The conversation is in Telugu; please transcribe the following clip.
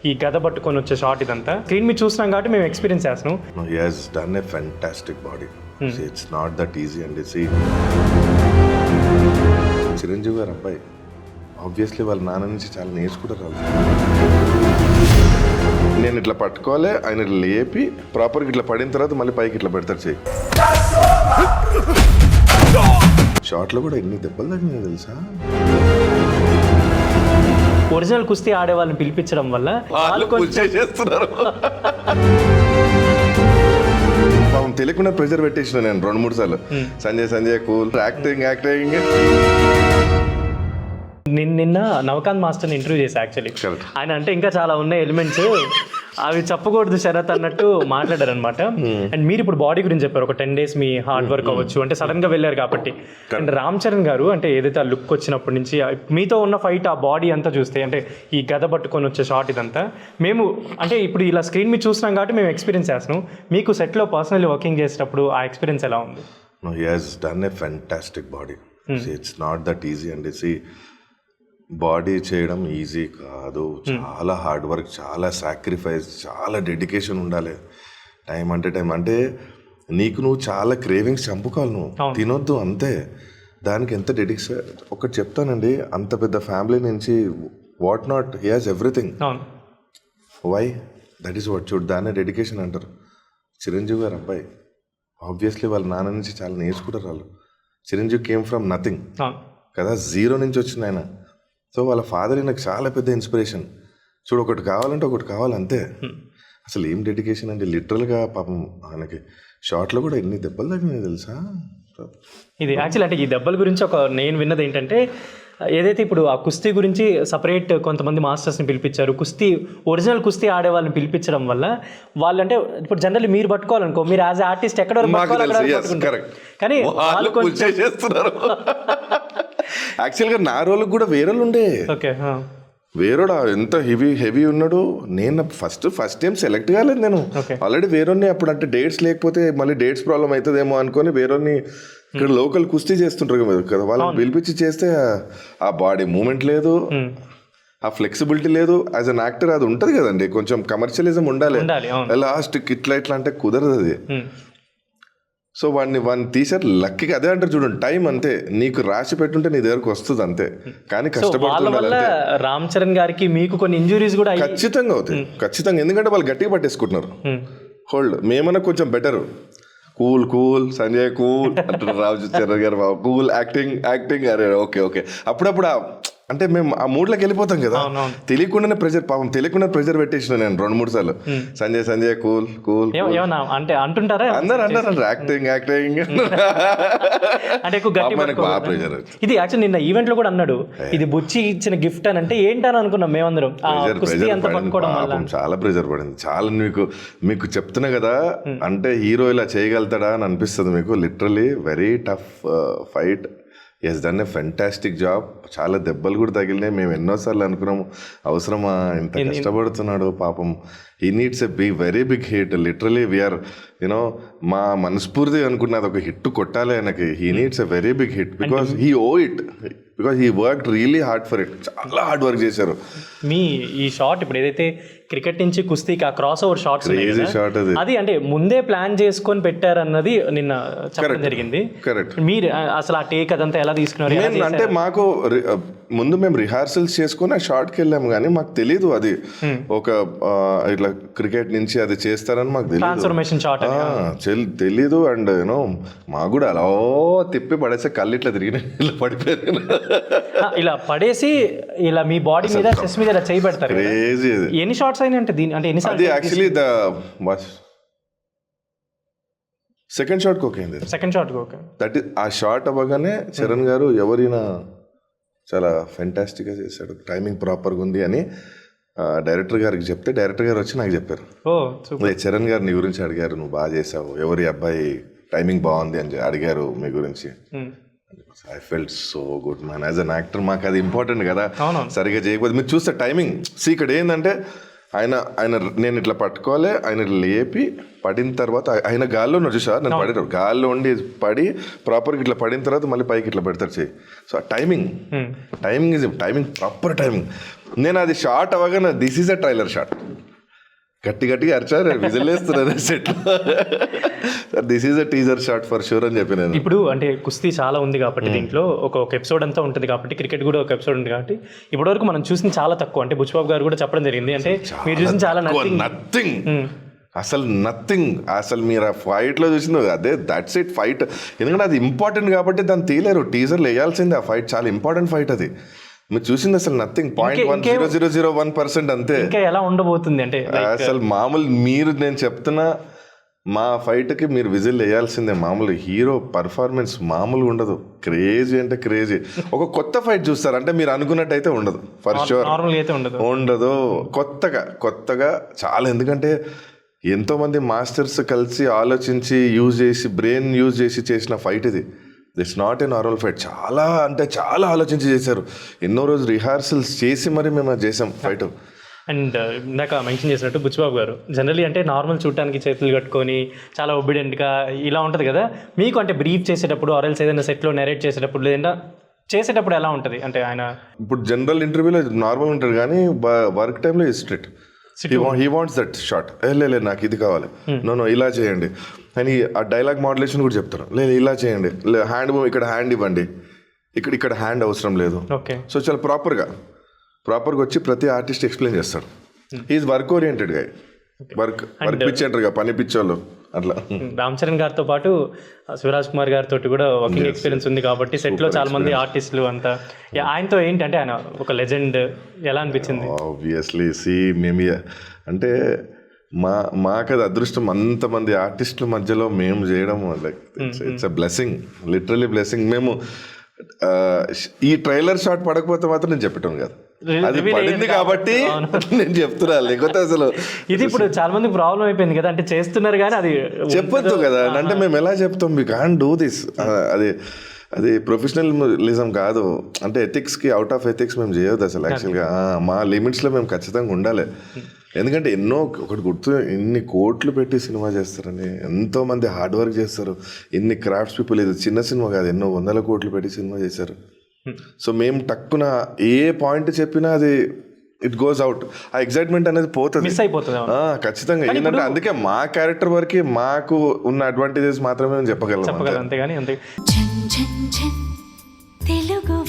ఈ గద పట్టుకొని వచ్చే షాట్ ఇదంతా స్క్రీన్ మీద చూసినాం కాబట్టి మేము ఎక్స్పీరియన్స్ చేస్తున్నాం. No, he has done a fantastic body. See, it's not that easy. And see, Chiranjeevi గారు అబ్బాయి ఆబ్వియస్లీ వాళ్ళ నాన్న నుంచి చాలా నేర్చుకుంటారు వాళ్ళు. నేను ఇట్లా పట్టుకోవాలి, ఆయన ఇట్లా లేపి ప్రాపర్గా ఇట్లా పడిన తర్వాత మళ్ళీ పైకి ఇట్లా పెడతారు చెయ్యి. షార్ట్లో కూడా ఎన్ని దెబ్బలు తగ్గినాయి తెలుసా. ఒరిజినల్ కుస్తీ ఆడే వాళ్ళని పిలిపించడం వల్ల వాళ్ళు కొంచెం చేస్తున్నారు. పాపం తెలియకుండా ప్రెజర్ పెట్టేసిన నేను 2-3 సార్లు. Sanjay cool acting. నిన్న నవకాంత్ మాస్టర్ని ఇంటర్వ్యూ చేశా యాక్చువల్లీ. ఆయన అంటే ఇంకా చాలా ఉన్నాయి ఎలిమెంట్స్, అవి చెప్పకూడదు శరత్ అన్నట్టు మాట్లాడారు అనమాట. అండ్ మీరు ఇప్పుడు బాడీ గురించి చెప్పారు, ఒక 10 days మీ హార్డ్ వర్క్ అవ్వచ్చు అంటే సడన్ గా వెళ్ళారు కాబట్టి. అండ్ రామ్ చరణ్ గారు అంటే ఏదైతే ఆ లుక్ వచ్చినప్పటి నుంచి మీతో ఉన్న ఫైట్, ఆ బాడీ అంతా చూస్తే అంటే ఈ గద పట్టుకొని వచ్చే షాట్ ఇదంతా మేము అంటే ఇప్పుడు ఇలా స్క్రీన్ మీద చూసినాం కాబట్టి మేము ఎక్స్పీరియన్స్ చేస్తున్నాం. మీకు సెట్లో పర్సనల్లీ వర్కింగ్ చేసేటప్పుడు ఆ ఎక్స్పీరియన్స్ ఎలా ఉంది? No, he has done a fantastic body. See, it's not that easy. And see, body చేయడం ఈజీ కాదు, చాలా హార్డ్ వర్క్, చాలా సాక్రిఫైస్, చాలా డెడికేషన్ ఉండాలి. టైం అంటే నీకు నువ్వు చాలా క్రేవింగ్స్ చంపుకోవాలి, నువ్వు తినొద్దు అంతే. దానికి ఎంత డెడికేషన్. ఒకటి చెప్తానండి, అంత పెద్ద ఫ్యామిలీ నుంచి what not, he has everything. Why? That is what. చూడు, దాన్నే డెడికేషన్ అంటారు. చిరంజీవి గారు అబ్బాయి ఆబ్వియస్లీ వాళ్ళ నాన్న నుంచి చాలా నేర్చుకుంటారు వాళ్ళు. చిరంజీవి కేమ్ ఫ్రమ్ నథింగ్ కదా, 0 నుంచి వచ్చింది ఆయన. సో వాళ్ళ ఫాదర్ నాకు చాలా పెద్ద ఇన్స్పిరేషన్. చూడు, ఒకటి కావాలంటే ఒకటి కావాలి అంతే. అసలు ఏం డెడికేషన్ అండి, లిటరల్గా పాపం ఆయనకి షార్ట్లో కూడా ఎన్ని దెబ్బలు తగ్గినాయి తెలుసా. ఇది యాక్చువల్ అంటే ఈ దెబ్బల గురించి నేను విన్నది ఏంటంటే, ఏదైతే ఇప్పుడు ఆ కుస్తీ గురించి సపరేట్ కొంతమంది మాస్టర్స్ని పిలిపించారు, ఒరిజినల్ కుస్తీ ఆడే వాళ్ళని పిలిపించడం వల్ల వాళ్ళు అంటే ఇప్పుడు జనరల్లీ మీరు పట్టుకోవాలనుకో, మీరు యాజ్ ఆర్టిస్ట్ ఎక్కడ కానీ వాళ్ళు కొంచెం చేస్తున్నారు. యాక్చువల్గా నా రోల్కి కూడా వేరే ఉండే. వేరేడా ఎంత హెవీ ఉన్నాడు. నేను ఫస్ట్ టైం సెలెక్ట్ కాలేదు నేను. ఆల్రెడీ వేరేని అప్పుడు అంటే డేట్స్ లేకపోతే మళ్ళీ డేట్స్ ప్రాబ్లం అవుతుందేమో అనుకొని వేరేని ఇక్కడ లోకల్ కుస్తీ చేస్తుంటారు కదా, వాళ్ళని పిలిపించి చేస్తే ఆ బాడీ మూమెంట్ లేదు, ఆ ఫ్లెక్సిబిలిటీ లేదు. యాజ్ అన్ యాక్టర్ అది ఉంటుంది కదండి, కొంచెం కమర్షియలిజం ఉండాలి. లాస్ట్ ఇట్లా అంటే కుదరదు అది. సో వాడిని తీసారు లక్కీగా. అదే అంటారు చూడండి, టైం అంతే, నీకు రాసి పెట్టుంటే నీ దగ్గరకు వస్తుంది అంతే. కానీ కష్టపడుతుండాలి. రామ్ చరణ్ గారికి మీకు కొన్ని ఇంజురీస్ కూడా ఖచ్చితంగా అవుతాయి, ఖచ్చితంగా. ఎందుకంటే వాళ్ళు గట్టిగా పట్టేసుకుంటున్నారు హోల్డ్. మేమన్నా కొంచెం బెటర్, కూల్ సంజయ్ కూల్ అంటారు. రామ్ చరణ్ గారు కూల్ యాక్టింగ్. అరే ఓకే అప్పుడప్పుడు అంటే మేము ఆ మూడ్లోకి వెళ్ళిపోతాం కదా, తెలియకుండానే తెలియకుండా ప్రెజర్ పెట్టేసిన నేను 2-3 సార్లు. సంజయ్ కూల్ అంటే అంటుంటారా అందరు యాక్టింగ్ అంటే బాగా ప్రెజర్. ఇది యాక్చువల్ నిన్న ఈవెంట్ లో కూడా అన్నాడు, ఇది బుచ్చి ఇచ్చిన గిఫ్ట్ అని. అంటే ఏంటని అనుకున్నాం మేమందరం. చాలా ప్రెజర్ పడింది, చాలా. మీకు చెప్తున్నా కదా, అంటే హీరో ఇలా చేయగలుగుతాడా అని అనిపిస్తుంది మీకు. Literally very tough fight. He has done a fantastic job. చాలా దెబ్బలు కూడా తగిలినాయి. మేము ఎన్నోసార్లు అనుకున్నాము, అవసరమా ఇంత కష్టపడుతున్నాడు పాపం. He needs a very big hit. Literally we are మా మనస్ఫూర్తి అనుకున్నది ఒక హిట్ కొట్టాలి ఆయనకి. He needs a very big hit because he owe it, because he worked really hard for it. చాలా హార్డ్ వర్క్ చేశారు. మీ ఈ షాట్ ఇప్పుడు ఏదైతే క్రికెట్ నుంచి కుస్తీకి ఆ క్రాస్ ఓవర్ షాట్స్ అది అంటే ముందే ప్లాన్ చేసుకొని పెట్టారన్నది నిన్న చెప్పడం జరిగింది. కరెక్ట్. మీరు అసలు ఆ టేక్ అదంతా ఎలా తీసుకున్నారు? అంటే మాకు ముందు మేము రిహార్సల్స్ చేసుకుని ఆ షాట్కి వెళ్ళాము, కానీ మాకు తెలీదు అది ఒక ఇట్లా క్రికెట్ నుంచి అది చేస్తారని మాకు తెలీదు. అండ్ మాకు కూడా అలా తిప్పి పడేసే కళ్ళు ఇట్లా తిరిగి ఇలా పడిపోయారు. ఇలా పడేసి ఇలా మీ బాడీ మీద చెస్ట్ మీద ఇలా చేయి పెడతారు. ఎన్ని షాట్స్ అయినా అంటే అంటే ఎన్నిసార్లు? యాక్చువల్లీ సెకండ్ షాట్కి ఓకే. దట్ ఈస్ ఆ షాట్ అవ్వగానే చరణ్ గారు ఎవరైనా చాలా ఫెంటాస్టిక్గా చేశాడు, టైమింగ్ ప్రాపర్గా ఉంది అని డైరెక్టర్ గారికి చెప్తే డైరెక్టర్ గారు వచ్చి నాకు చెప్పారు. చరణ్ గారు నీ గురించి అడిగారు, నువ్వు బాగా చేసావు, ఎవరి అబ్బాయి టైమింగ్ బాగుంది అని అడిగారు మీ గురించి. I felt so good man. As an actor మాకు అది ఇంపార్టెంట్ కదా, సరిగ్గా చేయకపోతే మీరు చూస్తే టైమింగ్. ఇక్కడ ఏంటంటే ఆయన నేను ఇట్లా పట్టుకోవాలి, ఆయన లేపి పడిన తర్వాత ఆయన గాల్లో ఉన్నారు చూసా, నేను పడేటాడు గాల్లో ఉండి పడి ప్రాపర్గా ఇట్లా పడిన తర్వాత మళ్ళీ పైకి ఇట్లా పెడతారు చేయి. సో ఆ టైమింగ్ ప్రాపర్ టైమింగ్. నేను అది షార్ట్ అవ్వగానే this is a trailer shot, గట్టిగా అరిచారు, విజిలేస్తున్నారు సెట్లో, this is a teaser shot for sure అని చెప్పి నేను. ఇప్పుడు అంటే కుస్తీ చాలా ఉంది కాబట్టి దీంట్లో ఒక ఎపిసోడ్ అంతా ఉంటుంది కాబట్టి, క్రికెట్ కూడా ఒక ఎపిసోడ్ ఉంది కాబట్టి ఇప్పటివరకు మనం చూసింది చాలా తక్కువ. అంటే బుచ్చిబాబు గారు కూడా చెప్పడం జరిగింది, అంటే మీరు చూసిన చాలా నథింగ్, అసలు నథింగ్. అసలు మీరు ఆ ఫైట్లో చూసింది అదే, దట్స్ ఇట్ ఫైట్. ఎందుకంటే అది ఇంపార్టెంట్ కాబట్టి దాన్ని తీయలేరు, టీజర్లు వేయాల్సిందే. ఆ ఫైట్ చాలా ఇంపార్టెంట్ ఫైట్, అది మీరు చూసింది అసలు నథింగ్, 0.0001% అంతే. ఇంకా ఎలా ఉండబోతుంది అంటే అసలు మామూలు నేను చెప్తున్నా, మా ఫైట్కి మీరు విజిల్ వేయాల్సిందే. మామూలు హీరో పర్ఫార్మెన్స్ మామూలుగా ఉండదు, క్రేజీ అంటే క్రేజీ. ఒక కొత్త ఫైట్ చూస్తారు అంటే మీరు అనుకున్నట్టయితే ఉండదు, ఫర్ షూర్ ఉండదు. కొత్తగా చాలా, ఎందుకంటే ఎంతోమంది మాస్టర్స్ కలిసి ఆలోచించి బ్రెయిన్ యూజ్ చేసి చేసిన ఫైట్ ఇది. It's not a normal fight. చాలా అంటే చాలా ఆలోచించి చేశారు, ఎన్నో రోజు రిహార్సల్స్ చేసి మరి మేము చేసాం ఫైట్. అండ్ ఇందాక మెన్షన్ చేసినట్టు బుచ్చిబాబు గారు జనరల్లీ అంటే నార్మల్ చూడటానికి చేతులు కట్టుకొని చాలా ఒబిడెంట్గా ఇలా ఉంటుంది కదా, మీకు అంటే బ్రీఫ్ చేసేటప్పుడు ఆర్ఎల్స్ ఏదైనా సెట్లో నెరేట్ చేసేటప్పుడు లేదంటే చేసేటప్పుడు ఎలా ఉంటుంది? అంటే ఆయన ఇప్పుడు జనరల్ ఇంటర్వ్యూలో నార్మల్ ఉంటారు కానీ వర్క్ టైంలో strict. He wants that shot, లేదు నాకు ఇది కావాలి, నో ఇలా చేయండి అని. ఆ డైలాగ్ మాడ్యులేషన్ కూడా చెప్తారు, లేదు ఇలా చేయండి, హ్యాండ్ ఇక్కడ హ్యాండ్ ఇవ్వండి, ఇక్కడ హ్యాండ్ అవసరం లేదు. సో చాలా ప్రాపర్గా వచ్చి ప్రతి ఆర్టిస్ట్ ఎక్స్ప్లెయిన్ చేస్తాడు. ఈజ్ వర్క్ ఓరియంటెడ్ గా, వర్క్ పిచ్ అంటారు, పని పిచ్చోళ్ళు అట్లా. రామ్ చరణ్ గారితో పాటు శివరాజ్ కుమార్ గారితో కూడా వర్కింగ్ ఎక్స్పీరియన్స్ ఉంది కాబట్టి సెట్లో చాలా మంది ఆర్టిస్టులు అంతా. ఆయనతో ఏంటంటే ఆయన ఒక లెజెండ్, ఎలా అనిపించింది? ఆబ్వియస్లీ మేము అంటే మాకు అది అదృష్టం, అంతమంది ఆర్టిస్టుల మధ్యలో మేము చేయడం, it's a blessing, literally blessing. మేము ఈ ట్రైలర్ షాట్ పడకపోతే మాత్రం నేను చెప్పటం కాదు, అది పడింది కాబట్టి నేను చెప్తున్నా, లేకపోతే అసలు ఇది ఇప్పుడు చాలా మంది ప్రాబ్లం అయిపోయింది కదా, అంటే చేస్తున్నారు కానీ అది చెప్పొద్దు కదా. అంటే మేము ఎలా చెప్తాం, వి కాంట్ డూ దిస్. అది ప్రొఫెషనలిజం కాదు, అంటే ఎథిక్స్కి అవుట్ ఆఫ్ ఎథిక్స్ మేము చేయొద్దు అసలు. యాక్చువల్గా మా లిమిట్స్లో మేము ఖచ్చితంగా ఉండాలి. ఎందుకంటే ఒకటి గుర్తు, ఎన్ని కోట్లు పెట్టి సినిమా చేస్తారని, ఎంతోమంది హార్డ్ వర్క్ చేస్తారు, ఎన్ని క్రాఫ్ట్స్ పీపుల్. ఇది చిన్న సినిమా కాదు, ఎన్నో 100 కోట్లు పెట్టి సినిమా చేశారు. సో మేము టక్కున ఏ పాయింట్ చెప్పినా అది ఇట్ గోస్ అవుట్, ఆ ఎక్సైట్మెంట్ అనేది పోతుంది, మిస్ అయిపోతుంది ఖచ్చితంగా. ఏంటంటే అందుకే మా క్యారెక్టర్ వరకు మాకు ఉన్న అడ్వాంటేజెస్ మాత్రమే మేము చెప్పగలం, అంతేగాని తెలుగు